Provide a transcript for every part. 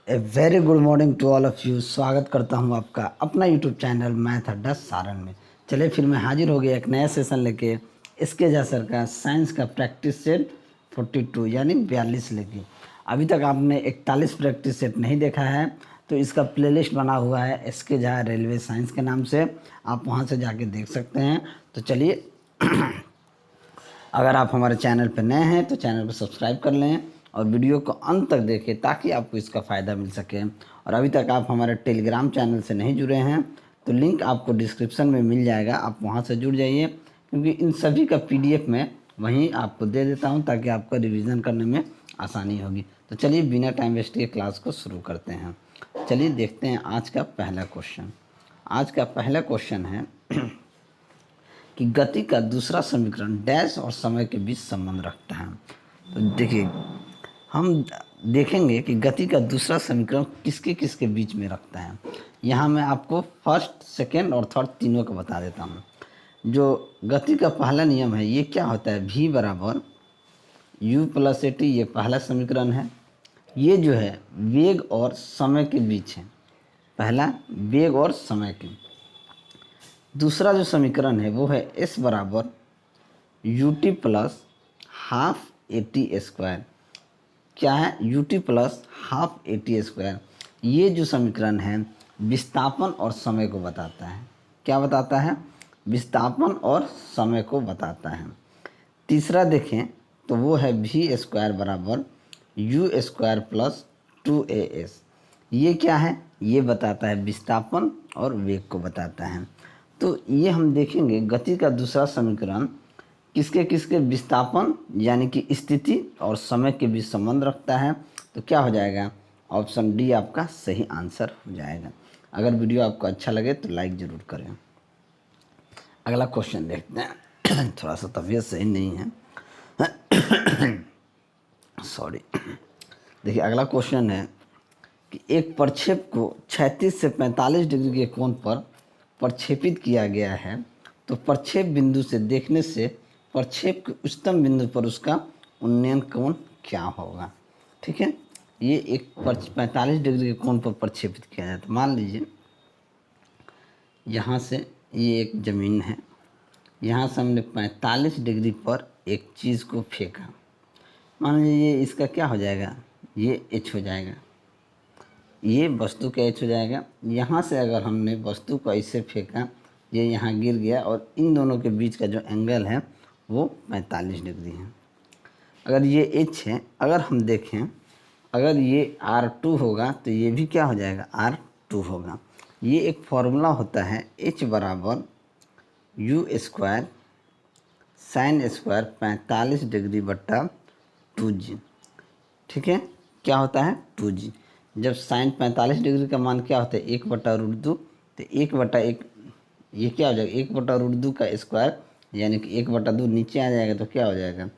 A very good morning to all of you. स्वागत करता हूं आपका अपना यूट्यूब चैनल मैथ अड्डा सारण में। चलिए फिर मैं हाजिर हो गया एक नया सेशन लेके इसके जैसर का साइंस का प्रैक्टिस सेट 42 यानी 42 लेके। अभी तक आपने 41 प्रैक्टिस सेट नहीं देखा है तो इसका प्लेलिस्ट बना हुआ है इसके झा रेलवे साइंस के नाम से, आप वहां से जाके देख सकते हैं। तो चलिए अगर आप हमारे चैनल पर नए हैं तो चैनल को सब्सक्राइब कर लें और वीडियो को अंत तक देखें ताकि आपको इसका फ़ायदा मिल सके। और अभी तक आप हमारे टेलीग्राम चैनल से नहीं जुड़े हैं तो लिंक आपको डिस्क्रिप्शन में मिल जाएगा, आप वहां से जुड़ जाइए, क्योंकि इन सभी का पीडीएफ मैं वहीं आपको दे देता हूं ताकि आपका रिवीजन करने में आसानी होगी। तो चलिए बिना टाइम वेस्ट किए क्लास को शुरू करते हैं। चलिए देखते हैं आज का पहला क्वेश्चन। आज का पहला क्वेश्चन है कि गति का दूसरा समीकरण डैश और समय के बीच संबंध रखता है। तो देखिए हम देखेंगे कि गति का दूसरा समीकरण किसके किसके बीच में रखता है। यहाँ मैं आपको फर्स्ट, सेकेंड और थर्ड तीनों का बता देता हूँ। जो गति का पहला नियम है ये क्या होता है, v बराबर u प्लस ए टी, ये पहला समीकरण है। ये जो है वेग और समय के बीच है, पहला वेग और समय के। दूसरा जो समीकरण है वो है s बराबर U T plus half A T square. क्या है, U T plus half A T square. ये जो समीकरण है विस्थापन और समय को बताता है। क्या बताता है, विस्थापन और समय को बताता है। तीसरा देखें तो वो है वी स्क्वायर बराबर यू स्क्वायर प्लस 2as। ये क्या है, ये बताता है विस्थापन और वेग को बताता है। तो ये हम देखेंगे गति का दूसरा समीकरण किसके किसके विस्थापन यानी कि स्थिति और समय के बीच संबंध रखता है। तो क्या हो जाएगा, ऑप्शन डी आपका सही आंसर हो जाएगा। अगर वीडियो आपको अच्छा लगे तो लाइक ज़रूर करें। अगला क्वेश्चन देखते हैं। थोड़ा सा तबीयत सही नहीं है, सॉरी। देखिए अगला क्वेश्चन है कि एक प्रक्षेप को 36 से 45 डिग्री के कोण पर प्रक्षेपित किया गया है। तो प्रक्षेप बिंदु से देखने से प्रक्षेप के उच्चतम बिंदु पर उसका उन्नयन कोण क्या होगा। ठीक है, ये एक 45 डिग्री के कोण पर प्रक्षेपित किया जाता है। मान लीजिए यहाँ से ये एक ज़मीन है, यहाँ से हमने 45 डिग्री पर एक चीज़ को फेंका। मान लीजिए ये इसका क्या हो जाएगा, ये एच हो जाएगा, ये वस्तु का एच हो जाएगा। यहाँ से अगर हमने वस्तु को ऐसे फेंका, ये यहाँ गिर गया और इन दोनों के बीच का जो एंगल है वो 45 डिग्री है। अगर ये एच है, अगर हम देखें अगर ये R2 होगा तो ये भी क्या हो जाएगा, R2 होगा। ये एक फॉर्मूला होता है H बराबर you square sine square 45 degree बट्टा 2g। ठीक है, क्या होता है 2g। जब साइन 45 डिग्री का मान क्या होता है 1/√2, तो 1/1 ये क्या हो जाएगा 1/√2 का स्क्वायर यानी कि 1/2 नीचे आ जाएगा तो क्या हो जाएगा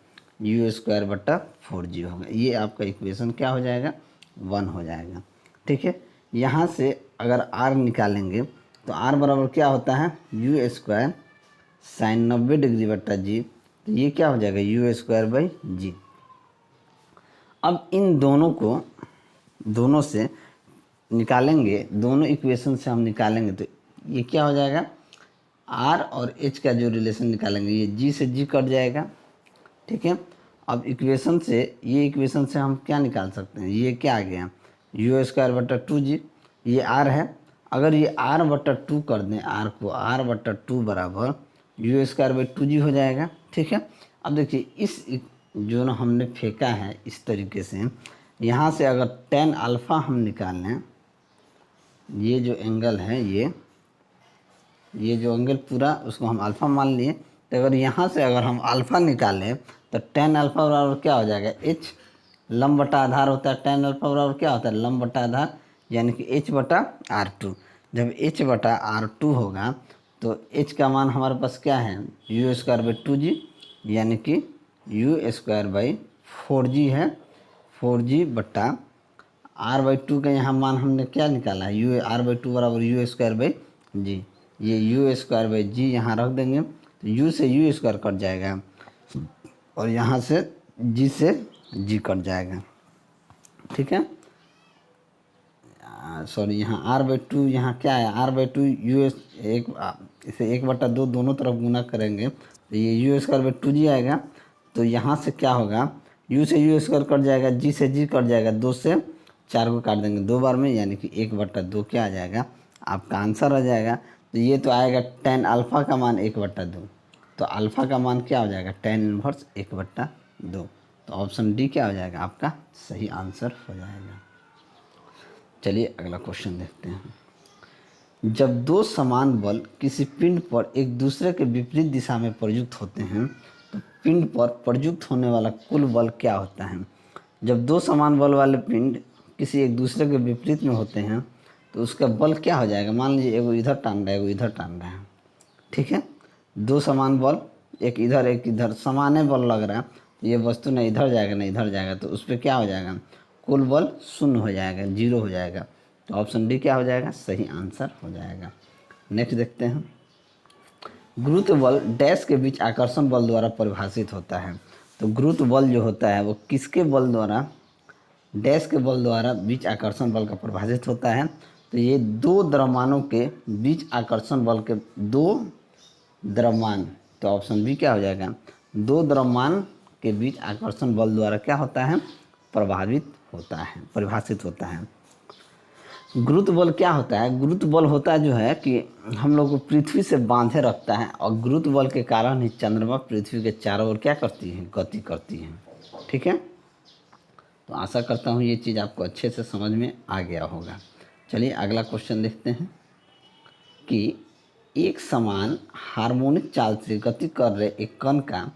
यू स्क्वायर बट्टा 4g होगा। ये आपका इक्वेशन क्या हो जाएगा 1 हो जाएगा। ठीक है, यहाँ से अगर r निकालेंगे तो r बराबर क्या होता है यू स्क्वायर साइन 90 डिग्री बट्टा जी, तो ये क्या हो जाएगा यू स्क्वायर बाई जी। अब इन दोनों से निकालेंगे, दोनों इक्वेशन से हम निकालेंगे तो ये क्या हो जाएगा r और h का जो रिलेशन निकालेंगे ये g से g कट जाएगा। ठीक है, अब इक्वेशन से ये इक्वेशन से हम क्या निकाल सकते हैं, ये क्या आ गया यू स्क्वायर बट्टा 2g, ये r है। अगर ये r/2 कर दें, r को r/2 बराबर यू स्क्वायर बाई 2g हो जाएगा। ठीक है, अब देखिए इस जो ना हमने फेंका है इस तरीके से, यहाँ से अगर tan अल्फ़ा हम निकाल लें, ये जो एंगल है ये जो एंगल पूरा उसको हम अल्फ़ा मान लिए, तो अगर यहाँ से अगर हम अल्फ़ा निकालें तो tan अल्फ़ा बराबर क्या हो जाएगा h, लंब बटा आधार होता है। tan अल्फ़ा बराबर क्या होता है लंब बटा आधार यानी कि h/r2। जब h/r2 होगा तो h का मान हमारे पास क्या है यू स्क्वायर बाई 2g यानी कि यू स्क्वायर बाई 4g है, 4g बट्टा r/2 का यहाँ मान हमने क्या निकाला है यू r/2 बराबर यू स्क्वायर बाई जी। ये यू स्क्वायर बाई जी यहाँ रख देंगे तो यू से यू स्क्वायर कट जाएगा और यहाँ से जी कट जाएगा। ठीक है, सॉरी यहाँ r/2 यहाँ क्या है, r/2 US इसे 1/2 दोनों तरफ गुना करेंगे तो ये u² आएगा। तो यहाँ से क्या होगा, u से u² कट जाएगा, g से g कट जाएगा, 2 से 4 को काट देंगे 2 बार में, यानी कि 1/2 क्या आ जाएगा, आपका आंसर आ जाएगा। तो ये तो आएगा tan अल्फ़ा का मान 1/2, तो अल्फ़ा का मान क्या हो जाएगा, tan इनवर्स 1/2। तो ऑप्शन डी क्या हो जाएगा, आपका सही आंसर हो जाएगा। चलिए अगला क्वेश्चन देखते हैं। जब दो समान बल किसी पिंड पर एक दूसरे के विपरीत दिशा में प्रयुक्त होते हैं तो पिंड पर प्रयुक्त होने वाला कुल बल क्या होता है। जब दो समान बल वाले पिंड किसी एक दूसरे के विपरीत में होते हैं तो उसका बल क्या हो जाएगा। मान लीजिए एगो इधर टान रहा है, एगो इधर टान रहा है, ठीक है, दो समान बल, एक इधर समाने बल लग रहा है, तो ये वस्तु ना इधर जाएगा ना इधर जाएगा, तो उस पर क्या हो जाएगा, कुल बल शून्य हो जाएगा, 0 हो जाएगा। तो ऑप्शन डी क्या हो जाएगा, सही आंसर हो जाएगा। नेक्स्ट देखते हैं। गुरुत्व बल डैश के बीच आकर्षण बल द्वारा परिभाषित होता है। तो गुरुत्व बल जो होता है वो किसके बल द्वारा, डैश के बल द्वारा बीच आकर्षण बल का परिभाषित होता है। तो ये दो द्रव्यमानों के बीच आकर्षण बल के दो द्रव्यमान, तो ऑप्शन बी क्या हो जाएगा, दो द्रव्यमान के बीच आकर्षण बल द्वारा क्या होता है, प्रभावित होता है, परिभाषित होता है। गुरुत्व बल क्या होता है, गुरुत्व बल होता है जो है कि हम लोग को पृथ्वी से बांधे रखता है, और गुरुत्व बल के कारण ही चंद्रमा पृथ्वी के चारों ओर क्या करती है, गति करती है, ठीक है। तो आशा करता हूँ ये चीज़ आपको अच्छे से समझ में आ गया होगा। चलिए अगला क्वेश्चन देखते हैं कि एक समान हार्मोनिक चाल से गति कर रहे एक कण का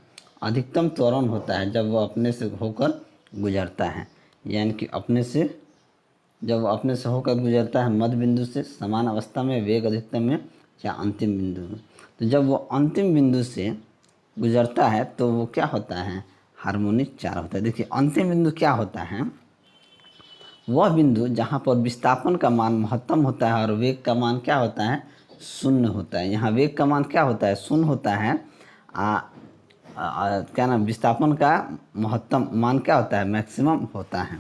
अधिकतम त्वरण होता है जब वह अपने से होकर गुजरता है, यानी कि जब वो अपने से होकर गुजरता है मध्य बिंदु से समान अवस्था में, वेग अधिकतम में या अंतिम बिंदु में। तो जब वो अंतिम बिंदु से गुजरता है तो वो क्या होता है, हार्मोनिक चाल होता है। देखिए अंतिम बिंदु क्या होता है, वह बिंदु जहाँ पर विस्थापन का मान महत्तम होता है और वेग का मान क्या होता है, शून्य होता है। यहाँ वेग का मान क्या होता है, शून्य होता है। क्या नाम, विस्थापन का महत्तम मान क्या होता है, मैक्सिमम होता है।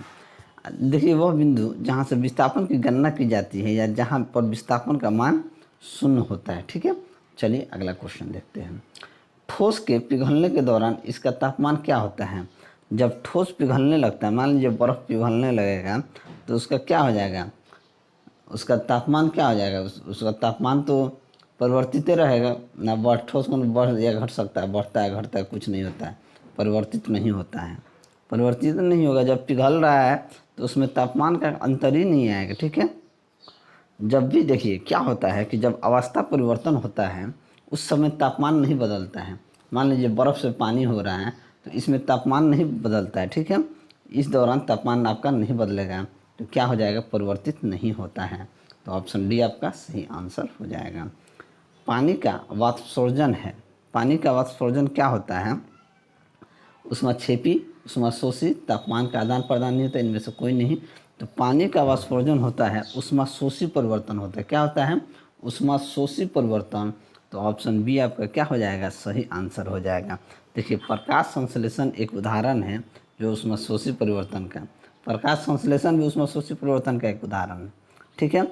देखिए वह बिंदु जहाँ से विस्थापन की गणना की जाती है या जहाँ पर विस्थापन का मान शून्य होता है, ठीक है। चलिए अगला क्वेश्चन देखते हैं। ठोस के पिघलने के दौरान इसका तापमान क्या होता है। जब ठोस पिघलने लगता है, मान लीजिए बर्फ़ पिघलने लगेगा तो उसका क्या हो जाएगा, उसका तापमान क्या हो जाएगा, उसका तापमान तो परिवर्तित ही रहेगा ना, ठोस को बढ़ या घट सकता है, बढ़ता है घटता है कुछ नहीं होता है, परिवर्तित नहीं होता है, परिवर्तित नहीं होगा। जब पिघल रहा है तो उसमें तापमान का अंतर ही नहीं आएगा, ठीक है। जब भी देखिए क्या होता है कि जब अवस्था परिवर्तन होता है उस समय तापमान नहीं बदलता है। मान लीजिए बर्फ़ से पानी हो रहा है तो इसमें तापमान नहीं बदलता है, ठीक है, इस दौरान तापमान आपका नहीं बदलेगा, तो क्या हो जाएगा, परिवर्तित नहीं होता है। तो ऑप्शन डी आपका सही आंसर हो जाएगा। पानी का वाष्पोत्सर्जन है, पानी का वाष्पोत्सर्जन क्या होता है, ऊष्माक्षेपी, ऊष्माशोषी, तापमान का आदान प्रदान नहीं होता, इनमें से कोई नहीं। तो पानी का वाष्पोत्सर्जन होता है, ऊष्माशोषी परिवर्तन होता है। क्या होता है, ऊष्माशोषी परिवर्तन। तो ऑप्शन बी आपका क्या हो जाएगा, सही आंसर हो जाएगा। देखिए प्रकाश संश्लेषण एक उदाहरण है जो ऊष्माशोषी परिवर्तन का, प्रकाश संश्लेषण भी ऊष्माशोषी परिवर्तन का एक उदाहरण है, ठीक है।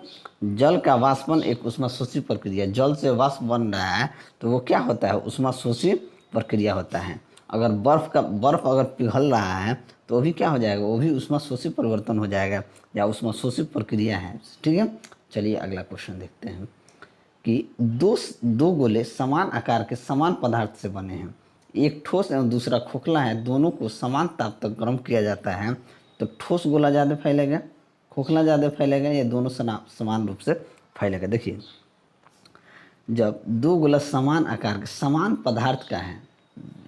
जल का वाष्पन एक ऊष्माशोषी प्रक्रिया, जल से वाष्प बन रहा है तो वो क्या होता है, ऊष्माशोषी प्रक्रिया होता है। अगर बर्फ़ अगर पिघल रहा है तो वो भी क्या हो जाएगा, वो भी ऊष्माशोषी परिवर्तन हो जाएगा या ऊष्माशोषी प्रक्रिया है, ठीक है। चलिए अगला क्वेश्चन देखते हैं कि दो गोले समान आकार के समान पदार्थ से बने हैं, एक ठोस एवं दूसरा खोखला है, दोनों को समान ताप तक गर्म किया जाता है, तो ठोस गोला ज़्यादा फैलेगा, खोखला ज़्यादा फैलेगा, या दोनों समान रूप से फैलेगा। देखिए जब दो गोला समान आकार के समान पदार्थ का है,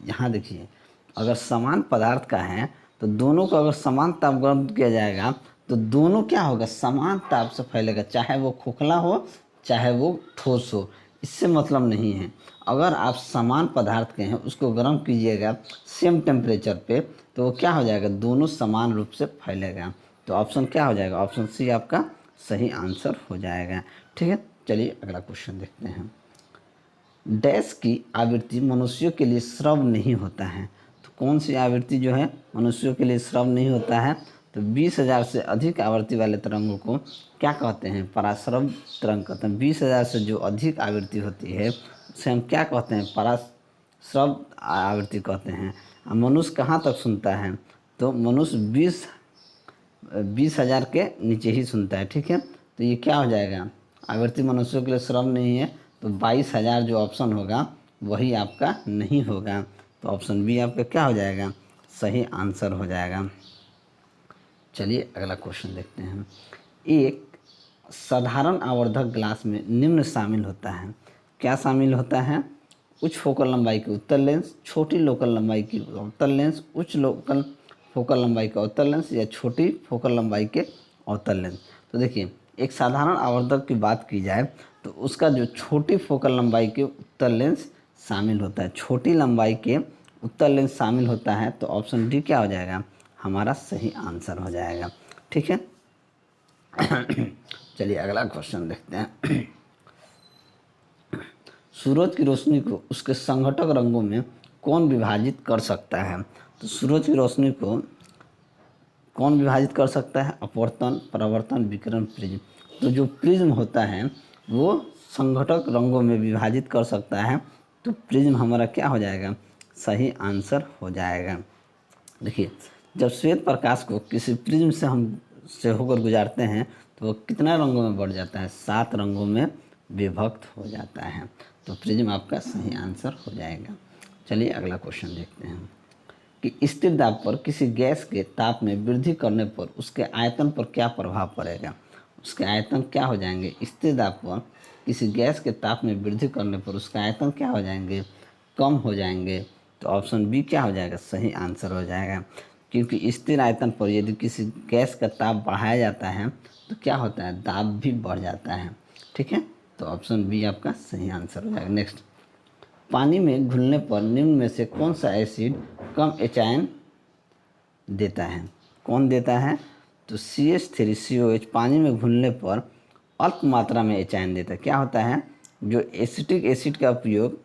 यहाँ देखिए अगर समान पदार्थ का है तो दोनों को अगर समान ताप गर्म किया जाएगा तो दोनों क्या होगा, समान ताप से फैलेगा, चाहे वो खोखला हो चाहे वो ठोस हो, इससे मतलब नहीं है। अगर आप समान पदार्थ के हैं उसको गर्म कीजिएगा सेम टेम्परेचर पे तो वो क्या हो जाएगा, दोनों समान रूप से फैलेगा। तो ऑप्शन क्या हो जाएगा, ऑप्शन सी आपका सही आंसर हो जाएगा, ठीक है। चलिए अगला क्वेश्चन देखते हैं। डैश की आवृत्ति मनुष्यों के लिए श्रव्य नहीं होता है, तो कौन सी आवृत्ति जो है मनुष्यों के लिए श्रव्य नहीं होता है, तो 20,000 से अधिक आवृत्ति वाले तरंगों को क्या कहते हैं? पराश्रव तरंग कहते हैं। 20,000 से जो अधिक आवृत्ति होती है उसे हम क्या कहते हैं? पराश्रव आवृत्ति कहते हैं। मनुष्य कहाँ तक सुनता है? तो मनुष्य 20,000 के नीचे ही सुनता है, ठीक है। तो ये क्या हो जाएगा? आवृत्ति मनुष्यों के लिए श्रव नहीं है, तो 22,000 जो ऑप्शन होगा वही आपका नहीं होगा। तो ऑप्शन बी आपका क्या हो जाएगा? सही आंसर हो जाएगा। चलिए अगला क्वेश्चन देखते हैं। एक साधारण आवर्धक ग्लास में निम्न शामिल होता है। क्या शामिल होता है? उच्च फोकल लंबाई की उत्तल लेंस, छोटी लोकल लंबाई की अवतल लेंस, उच्च लोकल फोकल लंबाई का अवतल लेंस या छोटी फोकल लंबाई के अवतल लेंस। तो देखिए, एक साधारण आवर्धक की बात की जाए तो उसका जो छोटी फोकल लंबाई के उत्तल लेंस शामिल होता है, छोटी लंबाई के उत्तल लेंस शामिल होता है। तो ऑप्शन डी क्या हो जाएगा? हमारा सही आंसर हो जाएगा, ठीक है। चलिए अगला क्वेश्चन देखते हैं। सूरज की रोशनी को उसके संघटक रंगों में कौन विभाजित कर सकता है? तो सूरज की रोशनी को कौन विभाजित कर सकता है? अपवर्तन, परावर्तन, विकिरण, प्रिज्म। तो जो प्रिज्म होता है वो संघटक रंगों में विभाजित कर सकता है, तो प्रिज्म हमारा क्या हो जाएगा? सही आंसर हो जाएगा। देखिए, जब श्वेत प्रकाश को किसी प्रिज्म से होकर गुजारते हैं तो वो कितना रंगों में बढ़ जाता है? 7 रंगों में विभक्त हो जाता है। तो प्रिज्म आपका सही आंसर हो जाएगा। चलिए अगला क्वेश्चन देखते हैं कि स्थिर दाब पर किसी गैस के ताप में वृद्धि करने पर उसके आयतन पर क्या प्रभाव पड़ेगा? उसके आयतन क्या हो जाएंगे? स्थिर दाब पर किसी गैस के ताप में वृद्धि करने पर उसका आयतन क्या हो जाएंगे? कम हो जाएंगे। तो ऑप्शन बी क्या हो जाएगा? सही आंसर हो जाएगा। क्योंकि स्थिर आयतन पर यदि किसी गैस का ताप बढ़ाया जाता है तो क्या होता है? दाब भी बढ़ जाता है, ठीक है। तो ऑप्शन बी आपका सही आंसर हो जाएगा। नेक्स्ट, पानी में घुलने पर निम्न में से कौन सा एसिड कम एचायन देता है? कौन देता है? तो CH3COH पानी में घुलने पर अल्प मात्रा में एचायन देता है। क्या होता है? जो एसिटिक एसिड का उपयोग,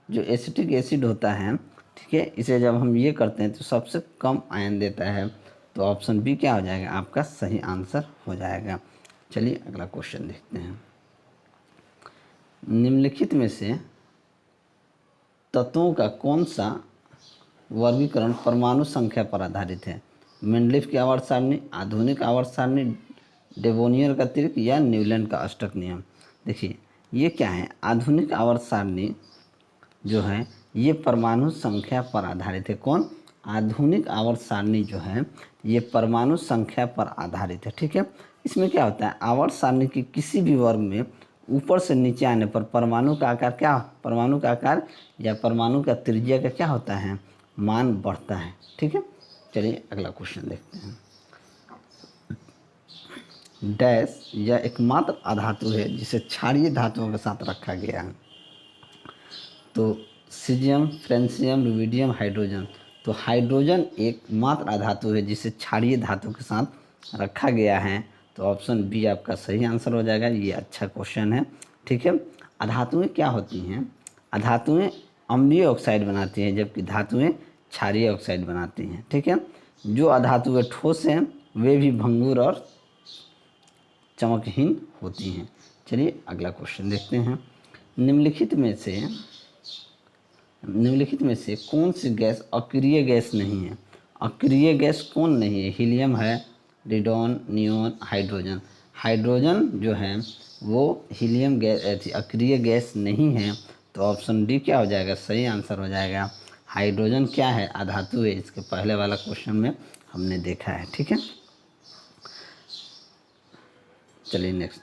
जो एसिटिक एसिड होता है, ठीक है, इसे जब हम ये करते हैं तो सबसे कम आयन देता है। तो ऑप्शन बी क्या हो जाएगा? आपका सही आंसर हो जाएगा। चलिए अगला क्वेश्चन देखते हैं। निम्नलिखित में से तत्वों का कौन सा वर्गीकरण परमाणु संख्या पर आधारित है? मेंडलीफ की आवर्त सारणी, आधुनिक आवर्त सारणी, डेवोनियर का त्रिक या न्यूलैंड का अष्टक नियम। देखिए, ये क्या है? आधुनिक आवर्त सारणी जो है ये परमाणु संख्या पर आधारित है। कौन? आधुनिक आवर्त सारणी जो है ये परमाणु संख्या पर आधारित है, ठीक है। इसमें क्या होता है? आवर्त सारणी की किसी भी वर्ग में ऊपर से नीचे आने पर परमाणु का आकार क्या, परमाणु का आकार या परमाणु का त्रिज्या का क्या होता है? मान बढ़ता है, ठीक है। चलिए अगला क्वेश्चन देखते हैं। डैश या एकमात्र अधातु है जिसे क्षारीय धातुओं के साथ रखा गया है। तो सीजियम, फ्रेंसियम, रुबिडियम, हाइड्रोजन। तो हाइड्रोजन एकमात्र अधातु है जिसे क्षारीय धातु के साथ रखा गया है। तो ऑप्शन बी आपका सही आंसर हो जाएगा। ये अच्छा क्वेश्चन है, ठीक है। अधातुएं क्या होती हैं? अधातुएं अम्लीय ऑक्साइड बनाती हैं जबकि धातुएं क्षारीय ऑक्साइड बनाती हैं, ठीक है। जो अधातुएं ठोस हैं वे भी भंगुर और चमकहीन होती हैं। चलिए अगला क्वेश्चन देखते हैं। निम्नलिखित में से कौन सी गैस अक्रिय गैस नहीं है? अक्रिय गैस कौन नहीं है? हीलियम है, रेडॉन, नियोन, हाइड्रोजन। हाइड्रोजन जो है वो हीलियम गैस अक्रिय गैस नहीं है। तो ऑप्शन डी क्या हो जाएगा? सही आंसर हो जाएगा। हाइड्रोजन क्या है? अधातु है। इसके पहले वाला क्वेश्चन में हमने देखा है, ठीक है। चलिए नेक्स्ट,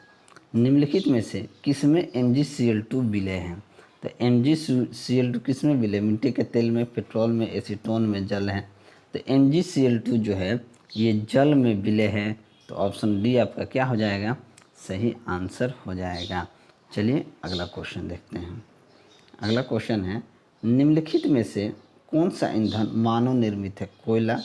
निम्नलिखित में से किसमें MgCl2 विलय है? तो MgCl2 किस में विलय? मिट्टी के तेल में, पेट्रोल में, एसीटोन में, जल है। तो MgCl2 जो है ये जल में विलय है। तो ऑप्शन डी आपका क्या हो जाएगा? सही आंसर हो जाएगा। चलिए अगला क्वेश्चन देखते हैं। अगला क्वेश्चन है, निम्नलिखित में से कौन सा ईंधन मानव निर्मित है? कोयला,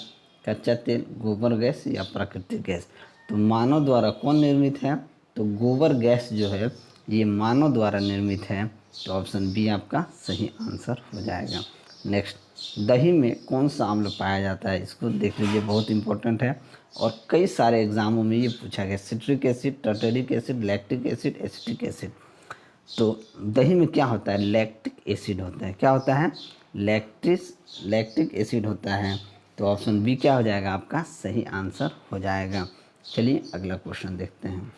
कच्चा तेल, गोबर गैस या प्राकृतिक गैस। तो मानव द्वारा कौन निर्मित है? तो गोबर गैस जो है ये मानव द्वारा निर्मित है। तो ऑप्शन बी आपका सही आंसर हो जाएगा। नेक्स्ट, दही में कौन सा अम्ल पाया जाता है, इसको देख लीजिए, बहुत इंपॉर्टेंट है और कई सारे एग्जामों में ये पूछा गया। Citric acid, tartaric acid, lactic acid, acetic acid. तो दही में क्या होता है, लैक्टिक एसिड होता है। क्या होता है, लैक्टिक एसिड होता है। तो ऑप्शन बी क्या हो जाएगा, आपका सही आंसर हो जाएगा। चलिए अगला क्वेश्चन देखते हैं।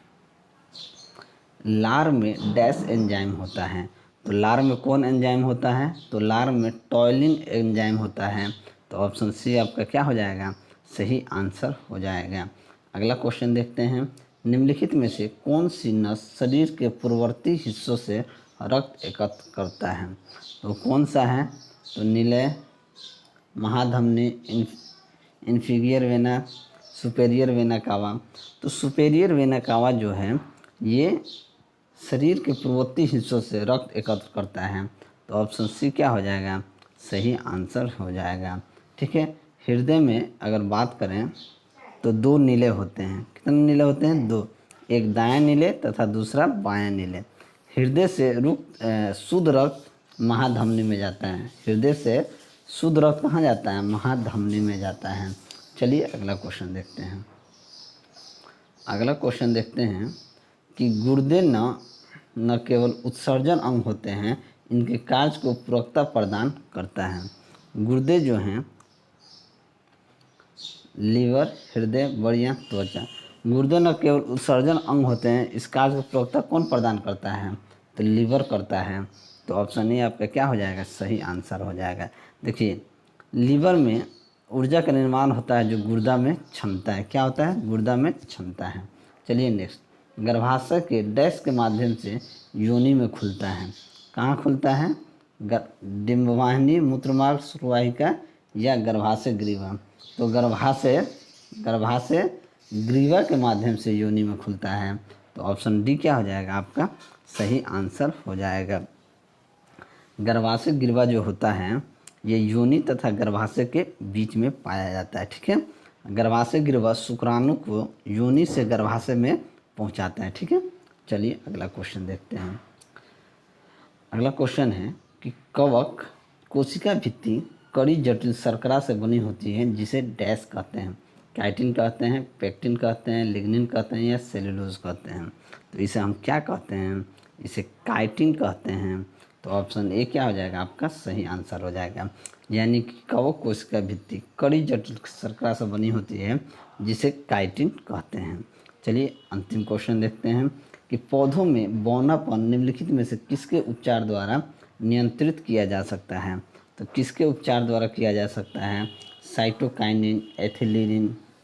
लार में डैश एंजाइम होता है। तो लार में कौन एंजाइम होता है, तो लार में टॉयलिन एंजाइम होता है। तो ऑप्शन सी आपका क्या हो जाएगा, सही आंसर हो जाएगा। अगला क्वेश्चन देखते हैं। निम्नलिखित में से कौन सी नस शरीर के पूर्ववर्ती हिस्सों से रक्त एकत्र करता है। तो कौन सा है, तो नीले, महाधमनी, inferior vena, superior vena cava. तो सुपेरियर वेना कावा जो है ये शरीर के पूर्ववर्ती हिस्सों से रक्त एकत्र करता है। तो ऑप्शन सी क्या हो जाएगा, सही आंसर हो जाएगा। ठीक है। हृदय में अगर बात करें तो दो नीले होते हैं। कितने नीले होते हैं, दो, एक दायां नीले तथा दूसरा बायां नीले। हृदय से शुद्ध रक्त महाधमनी में जाता है। हृदय से शुद्ध रक्त कहाँ जाता है, महाधमनी में जाता है। चलिए अगला क्वेश्चन देखते हैं। अगला क्वेश्चन देखते हैं कि गुर्दे न केवल उत्सर्जन अंग होते हैं, इनके कार्य को पूरकता प्रदान करता है। गुर्दे जो हैं, लीवर, हृदय, बढ़िया, त्वचा। गुर्दे न केवल उत्सर्जन अंग होते हैं, इस कार्य को पूरकता कौन प्रदान करता है, तो लीवर करता है। तो ऑप्शन ए आपका क्या हो जाएगा, सही आंसर हो जाएगा। देखिए, लीवर में ऊर्जा का निर्माण होता है जो गुर्दा में क्षमता है। क्या होता है, गुर्दा में क्षमता है। चलिए नेक्स्ट। गर्भाशय के डैश के माध्यम से योनि में खुलता है। कहाँ खुलता है, डिंबवाहिनी, मूत्रमार्ग, शुक्रवाहिका या गर्भाशय ग्रीवा। तो गर्भाशय ग्रीवा के माध्यम से योनि में खुलता है। तो ऑप्शन डी क्या हो जाएगा, आपका सही आंसर हो जाएगा। गर्भाशय ग्रीवा जो होता है ये योनि तथा गर्भाशय के बीच में पाया जाता है। ठीक है। गर्भाशय ग्रीवा शुक्राणु को योनि से गर्भाशय में पहुंचाता है। ठीक है। चलिए अगला क्वेश्चन देखते हैं। अगला क्वेश्चन है कि कवक कोशिका भित्ति कड़ी जटिल शर्करा से बनी होती है, जिसे डैश कहते हैं। काइटिन कहते हैं, पेक्टिन कहते हैं, लिग्निन कहते हैं या सेलुलोज कहते हैं। तो इसे हम क्या कहते हैं, इसे काइटिन कहते हैं। तो ऑप्शन ए क्या हो जाएगा, आपका सही आंसर हो जाएगा। यानी कि कवक कोशिका भित्ति कड़ी जटिल शर्करा से बनी होती है, जिसे काइटिन कहते हैं। चलिए अंतिम क्वेश्चन देखते हैं कि पौधों में बौनापन निम्नलिखित में से किसके उपचार द्वारा नियंत्रित किया जा सकता है। तो किसके उपचार द्वारा किया जा सकता है, साइटोकाइनिन,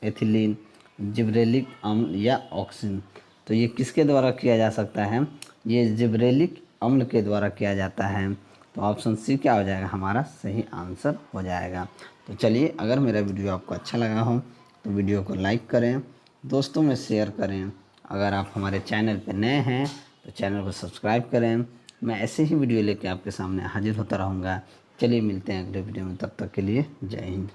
एथिलीन, जिब्रेलिक अम्ल या ऑक्सिन। तो ये किसके द्वारा किया जा सकता है, ये जिब्रेलिक अम्ल के द्वारा किया जाता है। तो ऑप्शन सी क्या हो जाएगा, हमारा सही आंसर हो जाएगा। तो चलिए, अगर मेरा वीडियो आपको अच्छा लगा हो तो वीडियो को लाइक करें, दोस्तों में शेयर करें। अगर आप हमारे चैनल पर नए हैं तो चैनल को सब्सक्राइब करें। मैं ऐसे ही वीडियो लेके आपके सामने हाजिर होता रहूँगा। चलिए मिलते हैं अगले वीडियो में, तब तक के लिए जय हिंद।